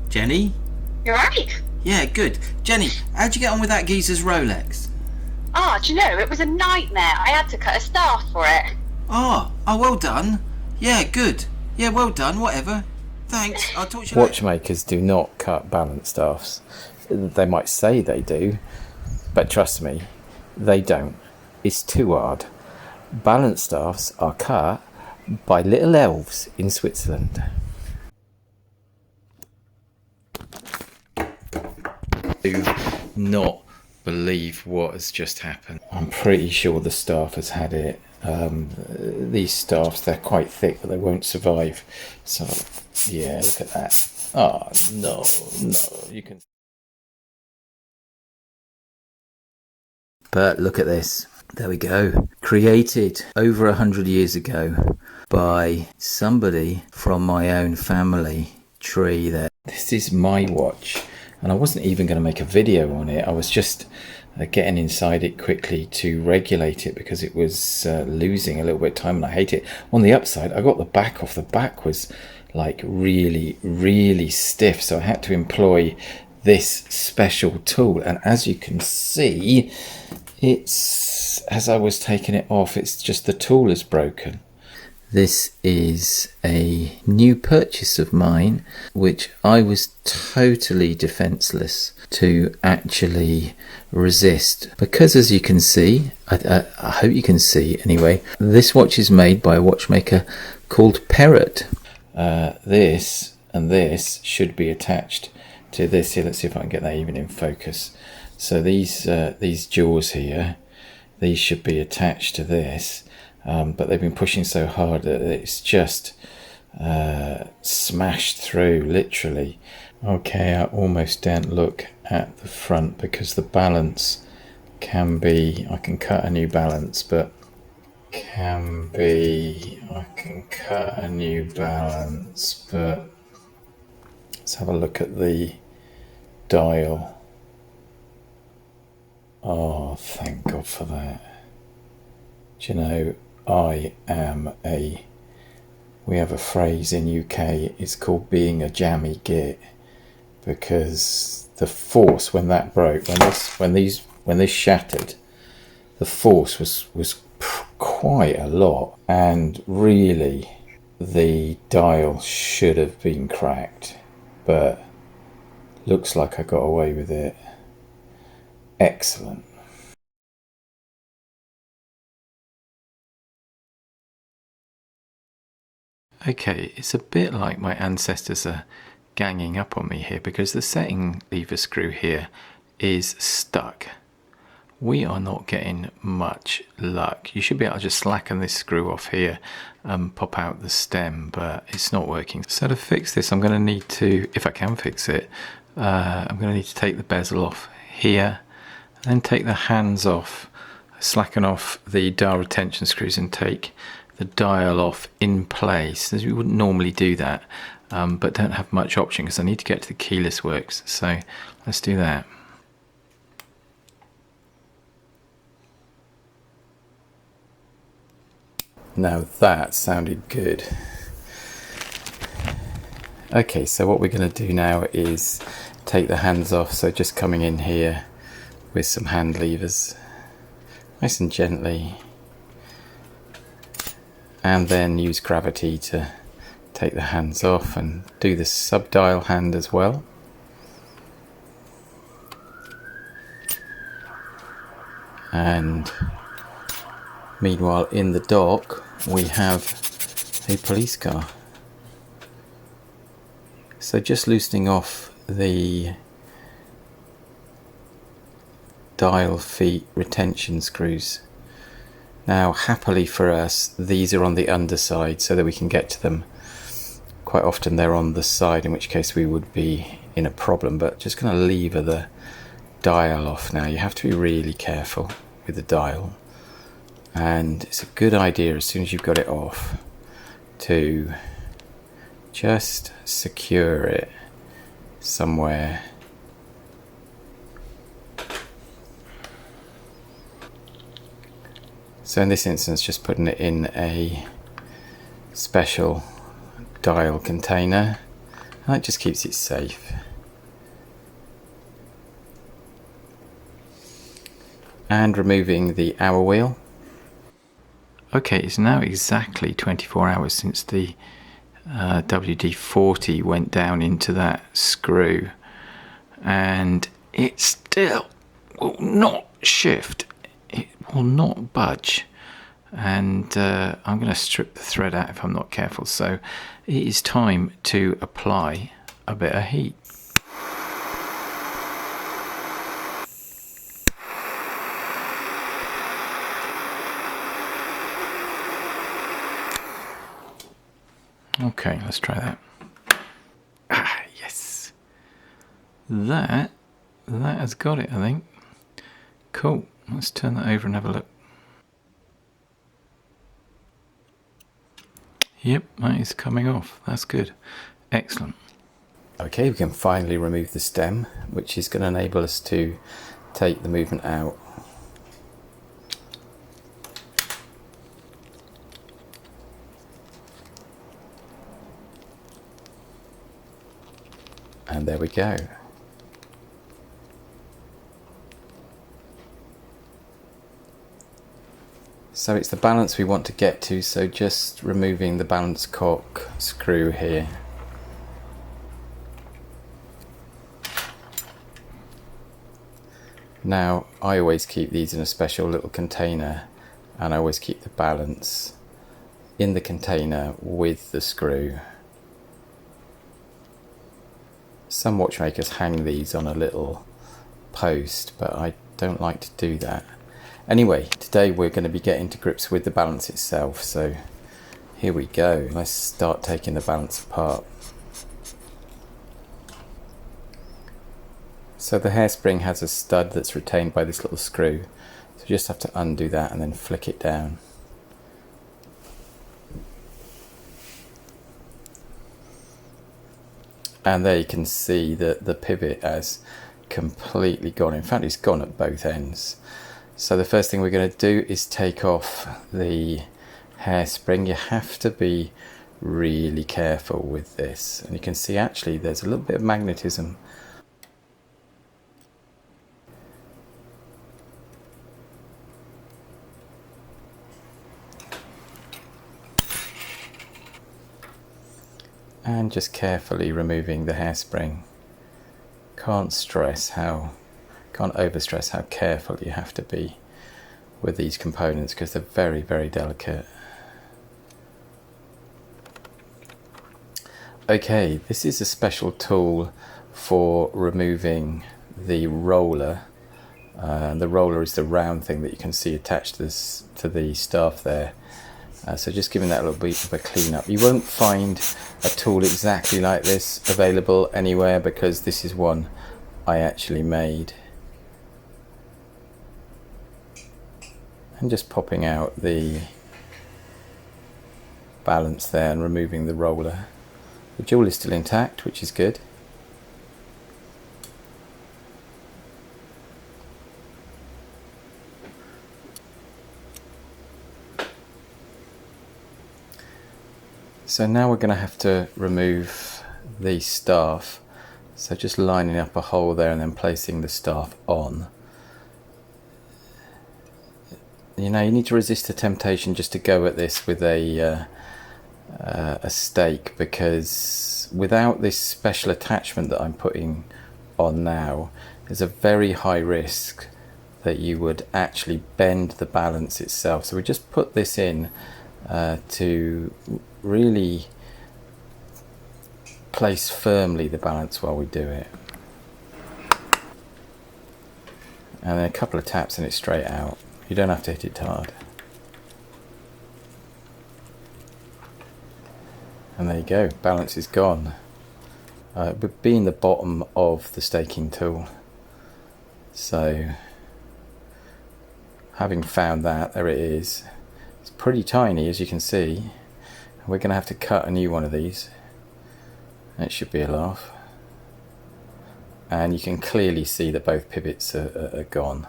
Jenny? You're right. Yeah, good. Jenny, how'd you get on with that geezer's Rolex? Do you know, it was a nightmare. I had to cut a staff for it. Well done. Yeah, good. Yeah, well done, whatever. Thanks, I'll talk to you later. Watchmakers do not cut balance staffs. They might say they do, but trust me, they don't. It's too hard. Balance staffs are cut by little elves in Switzerland. Do not believe what has just happened. I'm pretty sure the staff has had it. These staffs, they're quite thick, but they won't survive. So, yeah, look at that. Oh, no, you can. But look at this. There we go. Created over 100 years ago by somebody from my own family tree there. This is my watch, and I wasn't even going to make a video on it. I was just getting inside it quickly to regulate it because it was losing a little bit of time, and I hate it. On the upside, I got the back off. The back was like really stiff, so I had to employ this special tool, and as you can see, it's, as I was taking it off, it's just the tool is broken. This is a new purchase of mine, which I was totally defenseless to actually resist. Because as you can see, I hope you can see anyway, this watch is made by a watchmaker called Perrett. This and this should be attached to this here. Let's see if I can get that even in focus. So these jaws here, these should be attached to this. But they've been pushing so hard that it's just smashed through, literally. Okay, I almost daren't look at the front because the balance can be, I can cut a new balance, but let's have a look at the dial. Oh, thank God for that. Do you know, we have a phrase in UK, it's called being a jammy git, because the force when that broke, when this shattered, the force was quite a lot, and really the dial should have been cracked, but looks like I got away with it. Excellent. Okay, it's a bit like my ancestors are ganging up on me here because the setting lever screw here is stuck. We are not getting much luck. You should be able to just slacken this screw off here and pop out the stem, but it's not working. So to fix this, I'm going to need to, if I can fix it, I'm going to need to take the bezel off here, and then take the hands off, slacken off the dial retention screws and take the dial off in place, as we wouldn't normally do that, but don't have much option because I need to get to the keyless works. So let's do that. Now that sounded good. Okay, so what we're going to do now is take the hands off, so just coming in here with some hand levers, nice and gently, and then use gravity to take the hands off and do the sub-dial hand as well. And meanwhile in the dock we have a police car. So just loosening off the dial feet retention screws. Now happily for us, these are on the underside so that we can get to them. Quite often they're on the side, in which case we would be in a problem, but just going to lever the dial off now. You have to be really careful with the dial, and it's a good idea as soon as you've got it off to just secure it somewhere. So in this instance, just putting it in a special dial container, That just keeps it safe. And removing the hour wheel. Okay, it's now exactly 24 hours since the WD-40 went down into that screw, and it still will not shift. It will not budge. And I'm going to strip the thread out if I'm not careful. So it is time to apply a bit of heat. Okay, let's try that. Ah, yes. That has got it, I think. Cool. Let's turn that over and have a look. Yep, that is coming off. That's good. Excellent. Okay, we can finally remove the stem, which is going to enable us to take the movement out. And there we go. So it's the balance we want to get to, so just removing the balance cock screw here. Now I always keep these in a special little container, and I always keep the balance in the container with the screw. Some watchmakers hang these on a little post, but I don't like to do that. Anyway, today we're going to be getting to grips with the balance itself, so here we go. Let's start taking the balance apart. So the hairspring has a stud that's retained by this little screw, so you just have to undo that and then flick it down. And there you can see that the pivot has completely gone. In fact, it's gone at both ends. So the first thing we're going to do is take off the hairspring. You have to be really careful with this. And you can see actually there's a little bit of magnetism. And just carefully removing the hairspring. Can't overstress how careful you have to be with these components because they're very, very delicate. Okay, this is a special tool for removing the roller. The roller is the round thing that you can see attached to the staff there. So just giving that a little bit of a clean up. You won't find a tool exactly like this available anywhere because this is one I actually made. And just popping out the balance there and removing the roller. The jewel is still intact, which is good. So now we're going to have to remove the staff. So just lining up a hole there and then placing the staff on. You know, you need to resist the temptation just to go at this with a stake, because without this special attachment that I'm putting on now, there's a very high risk that you would actually bend the balance itself. So we just put this in to really place firmly the balance while we do it. And then a couple of taps and it's straight out. You don't have to hit it hard. And there you go, balance is gone. It would be in the bottom of the staking tool. So having found that, there it is. It's pretty tiny, as you can see. We're going to have to cut a new one of these. It should be a laugh. And you can clearly see that both pivots are gone.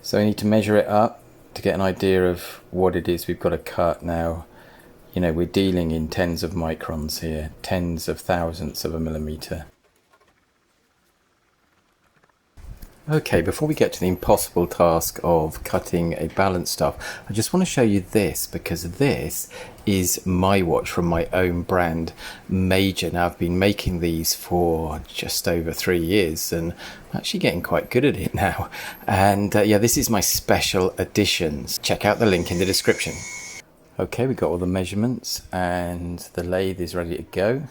So we need to measure it up to get an idea of what it is we've got to cut now. You know, we're dealing in tens of microns here, tens of thousandths of a millimeter. Okay, before we get to the impossible task of cutting a balance staff, I just want to show you this, because this is my watch from my own brand, Major. Now, I've been making these for just over 3 years and I'm actually getting quite good at it now. And yeah, this is my special editions. Check out the link in the description. Okay, we got all the measurements and the lathe is ready to go.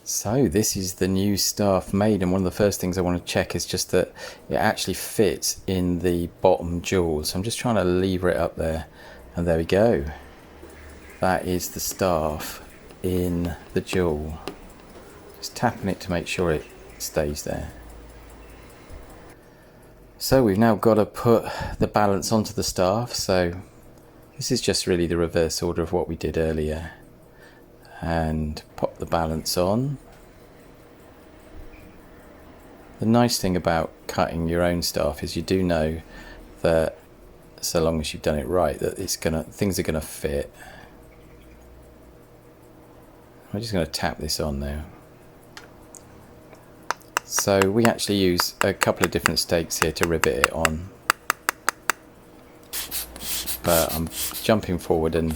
So this is the new staff made, and one of the first things I want to check is just that it actually fits in the bottom jewel. So I'm just trying to lever it up there, and there we go. That is the staff in the jewel. Just tapping it to make sure it stays there. So we've now got to put the balance onto the staff. So this is just really the reverse order of what we did earlier. And pop the balance on. The nice thing about cutting your own staff is you do know that so long as you've done it right, that things are gonna fit. I'm just gonna tap this on now. So we actually use a couple of different stakes here to rivet it on, but I'm jumping forward and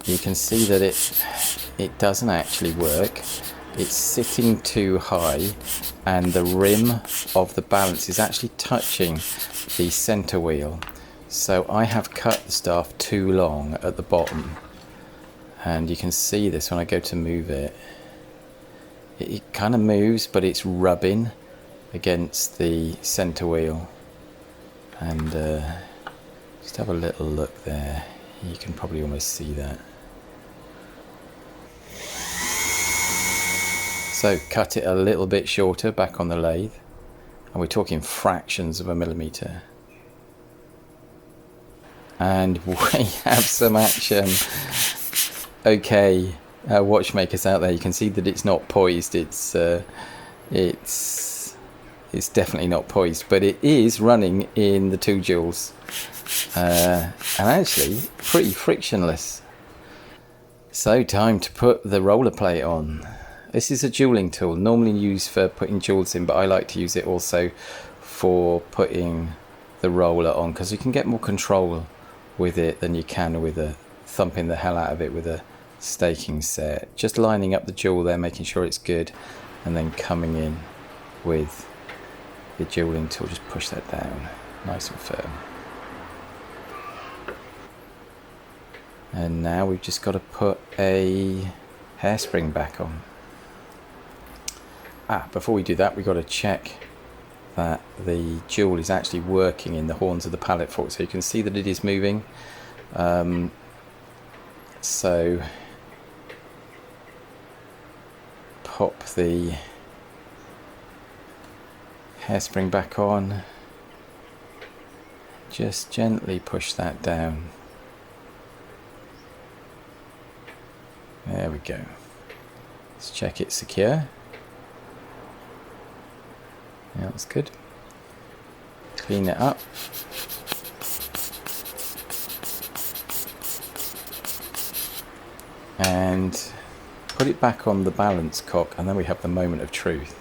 you can see that it doesn't actually work. It's sitting too high and the rim of the balance is actually touching the center wheel. So I have cut the staff too long at the bottom, and you can see this when I go to move it. It kind of moves, but it's rubbing against the center wheel. And just have a little look there. You can probably almost see that. So cut it a little bit shorter back on the lathe, and we're talking fractions of a millimeter. And we have some action. Okay, watchmakers out there, you can see that it's not poised. It's definitely not poised, but it is running in the 2 joules, and actually pretty frictionless. So time to put the roller plate on. This is a jeweling tool, normally used for putting jewels in, but I like to use it also for putting the roller on, because you can get more control with it than you can with thumping the hell out of it with a staking set. Just lining up the jewel there, making sure it's good, and then coming in with the jeweling tool. Just push that down nice and firm. And now we've just got to put a hairspring back on. Before we do that, we've got to check that the jewel is actually working in the horns of the pallet fork. So you can see that it is moving. So pop the hairspring back on. Just gently push that down. There we go. Let's check it's secure. Yeah, that's good. Clean it up. And put it back on the balance cock, and then we have the moment of truth.